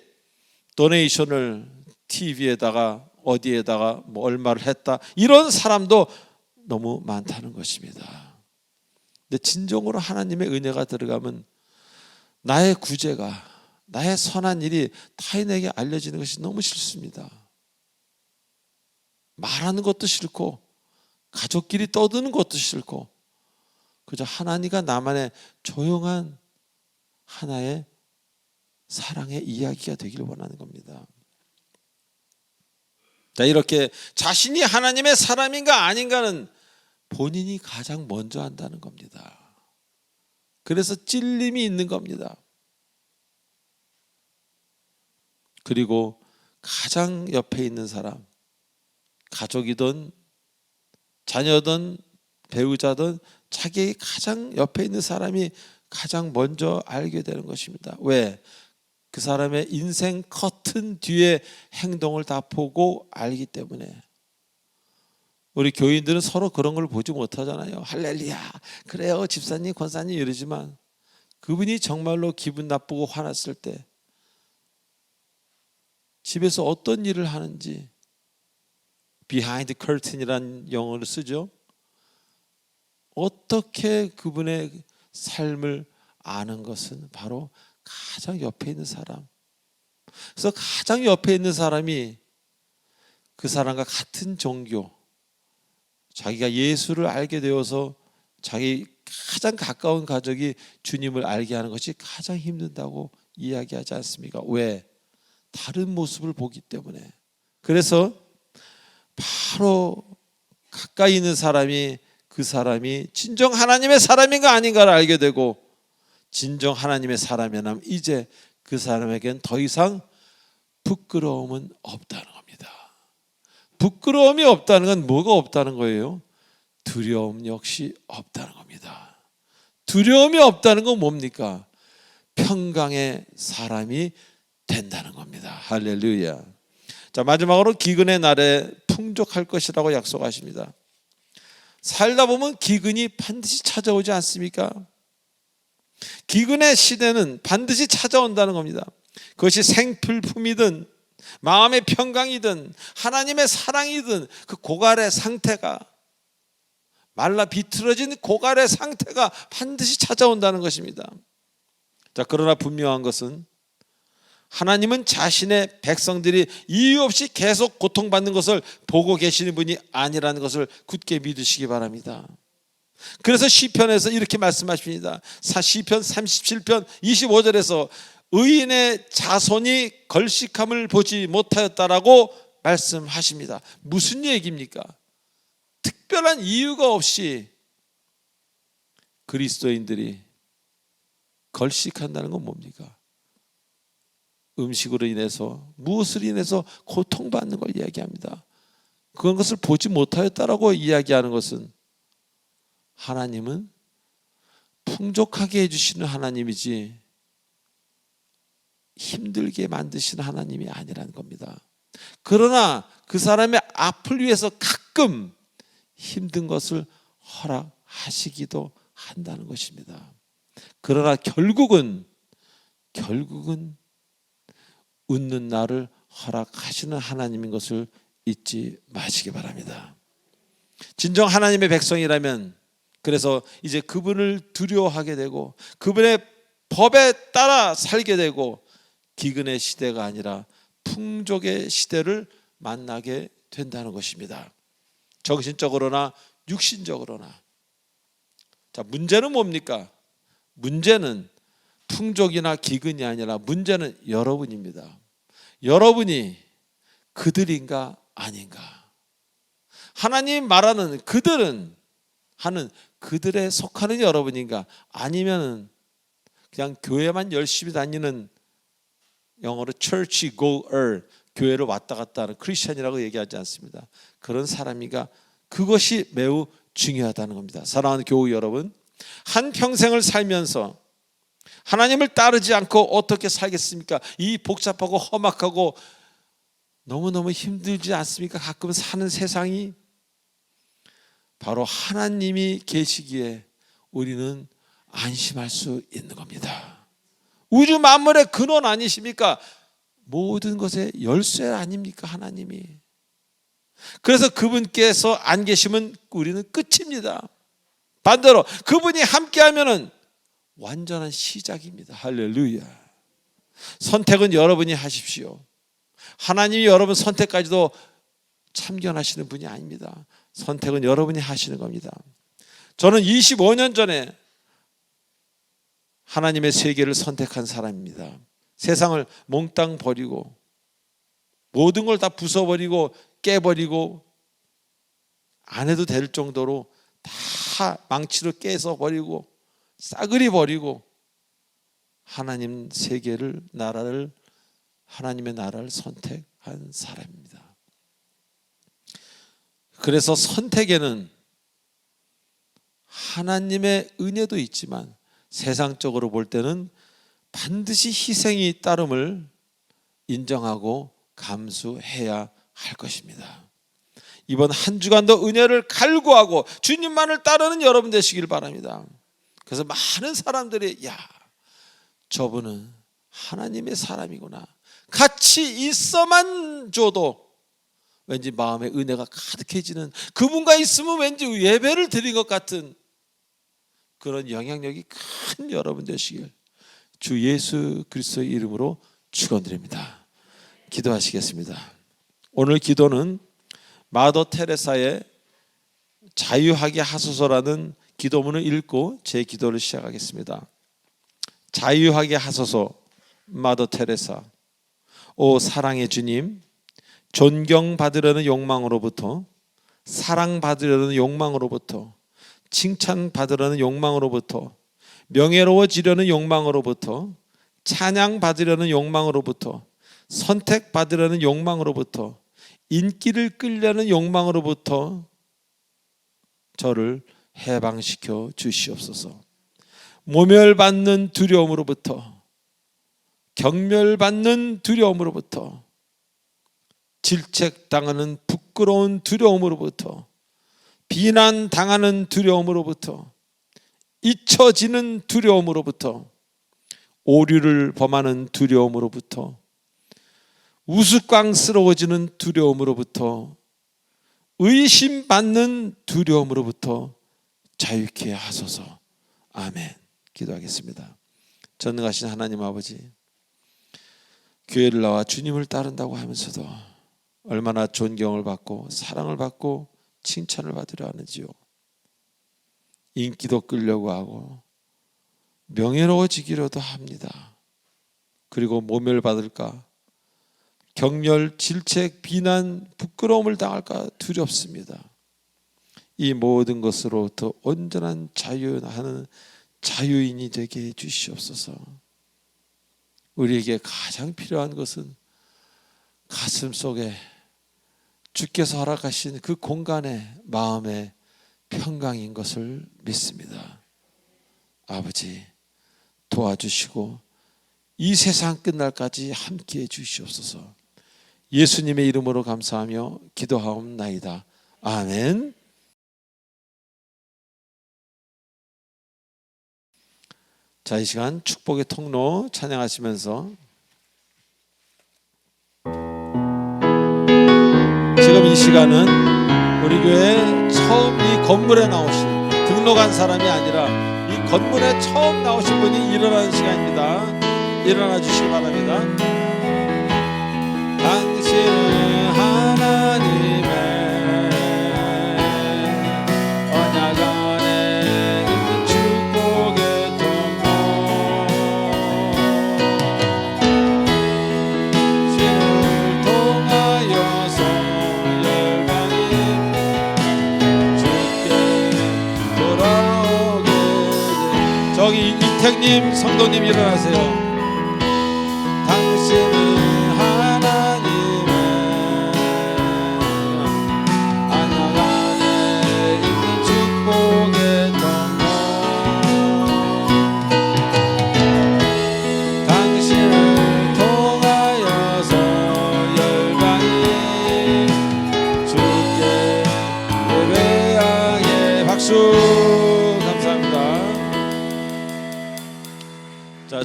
도네이션을 TV에다가 어디에다가 뭐 얼마를 했다, 이런 사람도 너무 많다는 것입니다. 근데 진정으로 하나님의 은혜가 들어가면 나의 구제가, 나의 선한 일이 타인에게 알려지는 것이 너무 싫습니다. 말하는 것도 싫고 가족끼리 떠드는 것도 싫고 그저 하나님과 나만의 조용한 하나의 사랑의 이야기가 되기를 원하는 겁니다. 자, 이렇게 자신이 하나님의 사람인가 아닌가는 본인이 가장 먼저 한다는 겁니다. 그래서 찔림이 있는 겁니다. 그리고 가장 옆에 있는 사람, 가족이든 자녀든 배우자든 자기의 가장 옆에 있는 사람이 가장 먼저 알게 되는 것입니다. 왜? 그 사람의 인생 커튼 뒤에 행동을 다 보고 알기 때문에. 우리 교인들은 서로 그런 걸 보지 못하잖아요. 할렐루야, 그래요 집사님 권사님 이러지만 그분이 정말로 기분 나쁘고 화났을 때 집에서 어떤 일을 하는지, behind curtain이라는 영어를 쓰죠. 어떻게 그분의 삶을 아는 것은 바로 가장 옆에 있는 사람. 그래서 가장 옆에 있는 사람이 그 사람과 같은 종교, 자기가 예수를 알게 되어서 자기 가장 가까운 가족이 주님을 알게 하는 것이 가장 힘든다고 이야기하지 않습니까? 왜? 다른 모습을 보기 때문에. 그래서 바로 가까이 있는 사람이 그 사람이 진정 하나님의 사람인가 아닌가를 알게 되고, 진정 하나님의 사람이라면 이제 그 사람에겐 더 이상 부끄러움은 없다는 겁니다. 부끄러움이 없다는 건 뭐가 없다는 거예요? 두려움 역시 없다는 겁니다. 두려움이 없다는 건 뭡니까? 평강의 사람이 된다는 겁니다. 할렐루야. 자, 마지막으로 기근의 날에 풍족할 것이라고 약속하십니다. 살다 보면 기근이 반드시 찾아오지 않습니까? 기근의 시대는 반드시 찾아온다는 겁니다. 그것이 생필품이든 마음의 평강이든 하나님의 사랑이든 그 고갈의 상태가, 말라 비틀어진 고갈의 상태가 반드시 찾아온다는 것입니다. 자, 그러나 분명한 것은 하나님은 자신의 백성들이 이유 없이 계속 고통받는 것을 보고 계시는 분이 아니라는 것을 굳게 믿으시기 바랍니다. 그래서 시편에서 이렇게 말씀하십니다. 시편 37편 25절에서 의인의 자손이 걸식함을 보지 못하였다라고 말씀하십니다. 무슨 얘기입니까? 특별한 이유가 없이 그리스도인들이 걸식한다는 건 뭡니까? 음식으로 인해서, 무엇으로 인해서 고통받는 걸 이야기합니다. 그런 것을 보지 못하였다라고 이야기하는 것은 하나님은 풍족하게 해주시는 하나님이지 힘들게 만드시는 하나님이 아니라는 겁니다. 그러나 그 사람의 앞을 위해서 가끔 힘든 것을 허락하시기도 한다는 것입니다. 그러나 결국은 웃는 날을 허락하시는 하나님인 것을 잊지 마시기 바랍니다. 진정 하나님의 백성이라면 그래서 이제 그분을 두려워하게 되고 그분의 법에 따라 살게 되고 기근의 시대가 아니라 풍족의 시대를 만나게 된다는 것입니다. 정신적으로나 육신적으로나. 자, 문제는 뭡니까? 문제는 풍족이나 기근이 아니라 문제는 여러분입니다. 여러분이 그들인가 아닌가? 하나님 말하는 그들은 하는 그들에 속하는 여러분인가? 아니면 그냥 교회만 열심히 다니는, 영어로 church goer, 교회를 왔다 갔다 하는 크리스천이라고 얘기하지 않습니다. 그런 사람인가? 그것이 매우 중요하다는 겁니다. 사랑하는 교우 여러분, 한평생을 살면서 하나님을 따르지 않고 어떻게 살겠습니까? 이 복잡하고 험악하고 너무너무 힘들지 않습니까? 가끔 사는 세상이. 바로 하나님이 계시기에 우리는 안심할 수 있는 겁니다. 우주 만물의 근원 아니십니까? 모든 것의 열쇠 아닙니까? 하나님이. 그래서 그분께서 안 계시면 우리는 끝입니다. 반대로 그분이 함께하면 완전한 시작입니다. 할렐루야. 선택은 여러분이 하십시오. 하나님이 여러분 선택까지도 참견하시는 분이 아닙니다. 선택은 여러분이 하시는 겁니다. 저는 25년 전에 하나님의 세계를 선택한 사람입니다. 세상을 몽땅 버리고 모든 걸 다 부숴버리고 깨버리고 안 해도 될 정도로 다 망치로 깨서 버리고 싸그리 버리고 하나님 세계를, 나라를, 하나님의 나라를 선택한 사람입니다. 그래서 선택에는 하나님의 은혜도 있지만 세상적으로 볼 때는 반드시 희생이 따름을 인정하고 감수해야 할 것입니다. 이번 한 주간도 은혜를 갈구하고 주님만을 따르는 여러분 되시길 바랍니다. 그래서 많은 사람들이 야, 저분은 하나님의 사람이구나. 같이 있어만 줘도 왠지 마음에 은혜가 가득해지는, 그분과 있으면 왠지 예배를 드린 것 같은 그런 영향력이 큰 여러분 되시길 주 예수 그리스도의 이름으로 축원드립니다. 기도하시겠습니다. 오늘 기도는 마더 테레사의 자유하게 하소서라는 기도문을 읽고 제 기도를 시작하겠습니다. 자유하게 하소서. 마더 테레사. 오 사랑의 주님, 존경받으려는 욕망으로부터, 사랑받으려는 욕망으로부터, 칭찬받으려는 욕망으로부터, 명예로워지려는 욕망으로부터, 찬양받으려는 욕망으로부터, 선택받으려는 욕망으로부터, 인기를 끌려는 욕망으로부터 저를 해방시켜 주시옵소서. 모멸받는 두려움으로부터, 경멸받는 두려움으로부터, 질책당하는 부끄러운 두려움으로부터, 비난당하는 두려움으로부터, 잊혀지는 두려움으로부터, 오류를 범하는 두려움으로부터, 우스꽝스러워지는 두려움으로부터, 의심받는 두려움으로부터 자유케 하소서. 아멘. 기도하겠습니다. 전능하신 하나님 아버지, 교회를 나와 주님을 따른다고 하면서도 얼마나 존경을 받고 사랑을 받고 칭찬을 받으려 하는지요. 인기도 끌려고 하고 명예로워지기로도 합니다. 그리고 모멸받을까, 경멸, 질책, 비난, 부끄러움을 당할까 두렵습니다. 이 모든 것으로부터 온전한 자유하는 자유인이 되게 해주시옵소서. 우리에게 가장 필요한 것은 가슴 속에 주께서 허락하신 그 공간에 마음의 평강인 것을 믿습니다. 아버지 도와주시고 이 세상 끝날까지 함께해 주시옵소서. 예수님의 이름으로 감사하며 기도하옵나이다. 아멘. 자, 이 시간 축복의 통로 찬양하시면서 지금 이 시간은 우리 교회 처음 이 건물에 나오신, 등록한 사람이 아니라 이 건물에 처음 나오신 분이 일어나는 시간입니다. 일어나 주시기 바랍니다. 당신은 하나님의 언약 안에 있는 축복의 통로, 신을 통하여서 열방이 주께 돌아오게 돼. 저기 이택님 성도님 일어나세요. 당신은 하나님의 언약 안에 있는 축복의 통로,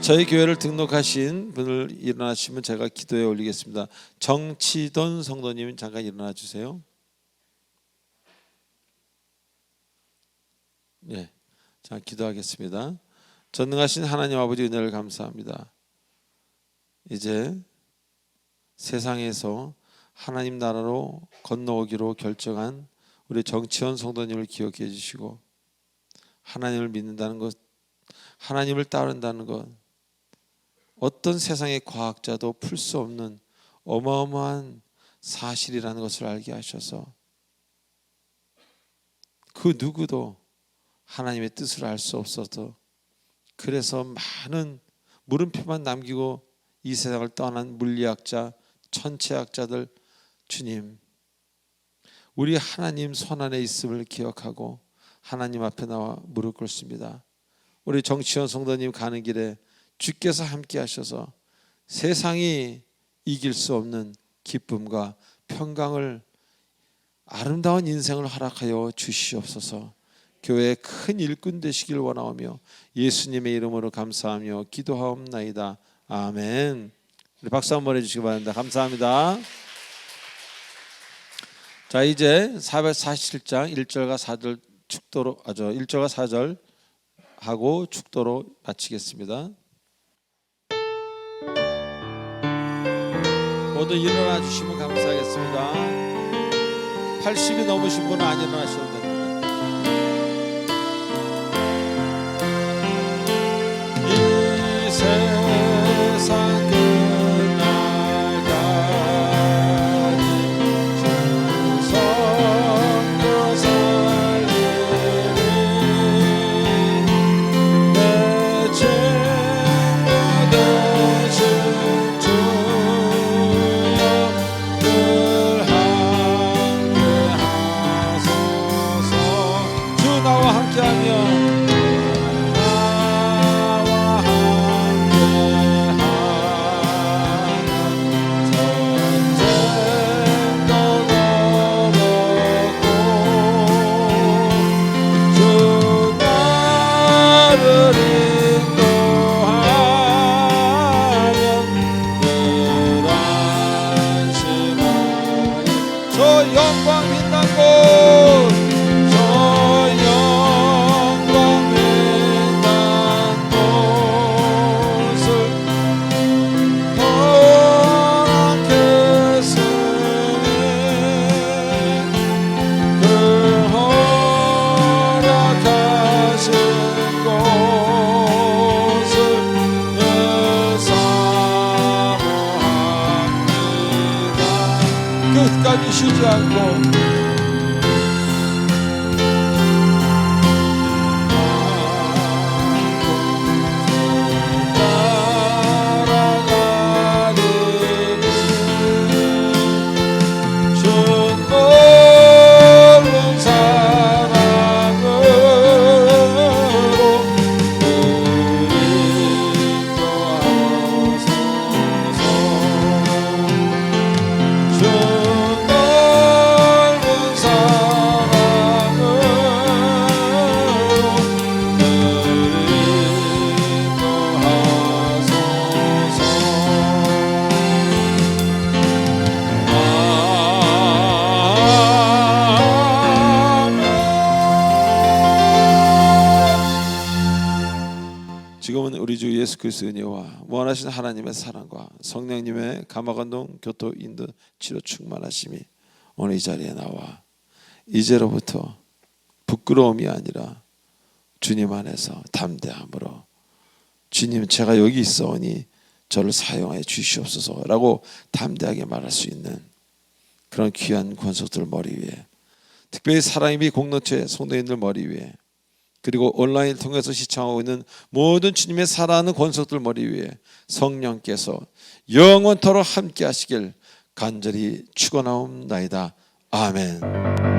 저희 교회를 등록하신 분을 일어나시면 제가 기도에 올리겠습니다. 정치돈 성도님 잠깐 일어나 주세요. 네, 자 기도하겠습니다. 전능하신 하나님 아버지 은혜를 감사합니다. 이제 세상에서 하나님 나라로 건너오기로 결정한 우리 정치원 성도님을 기억해 주시고, 하나님을 믿는다는 것, 하나님을 따른다는 것, 어떤 세상의 과학자도 풀 수 없는 어마어마한 사실이라는 것을 알게 하셔서 그 누구도 하나님의 뜻을 알 수 없어서, 그래서 많은 물음표만 남기고 이 세상을 떠난 물리학자, 천체학자들, 주님, 우리 하나님 손안에 있음을 기억하고 하나님 앞에 나와 무릎 꿇습니다. 우리 정치원 성도님 가는 길에 주께서 함께 하셔서 세상이 이길 수 없는 기쁨과 평강을, 아름다운 인생을 허락하여 주시옵소서. 교회의 큰 일꾼 되시길 원하오며 예수님의 이름으로 감사하며 기도하옵나이다. 아멘. 우리 박수 한번 해주시기 바랍니다. 감사합니다. 자, 이제 447장 1절과 4절 축도로, 1절과 4절 하고 축도로 마치겠습니다. 모두 일어나 주시면 감사하겠습니다. 80이 넘으신 분은 안 일어나셔도 됩니다. 이 세상 끝날까지 주 성령 살리니 내 친구 되신 주여 늘 함께 하소서. 주 나와 함께하며 끝까지 쉬지 않고 지금은 우리 주 예수 그리스도의 은혜와 무한하신 하나님의 사랑과 성령님의 감화감동 교토 인도 치료 충만하심이 오늘 이 자리에 나와 이제로부터 부끄러움이 아니라 주님 안에서 담대함으로, 주님 제가 여기 있어오니 저를 사용하여 주시옵소서라고 담대하게 말할 수 있는 그런 귀한 권속들 머리 위에, 특별히 사랑입이 공동체 성도인들 머리 위에, 그리고 온라인을 통해서 시청하고 있는 모든 주님의 사랑하는 권속들 머리 위에 성령께서 영원토록 함께 하시길 간절히 축원하옵나이다. 아멘.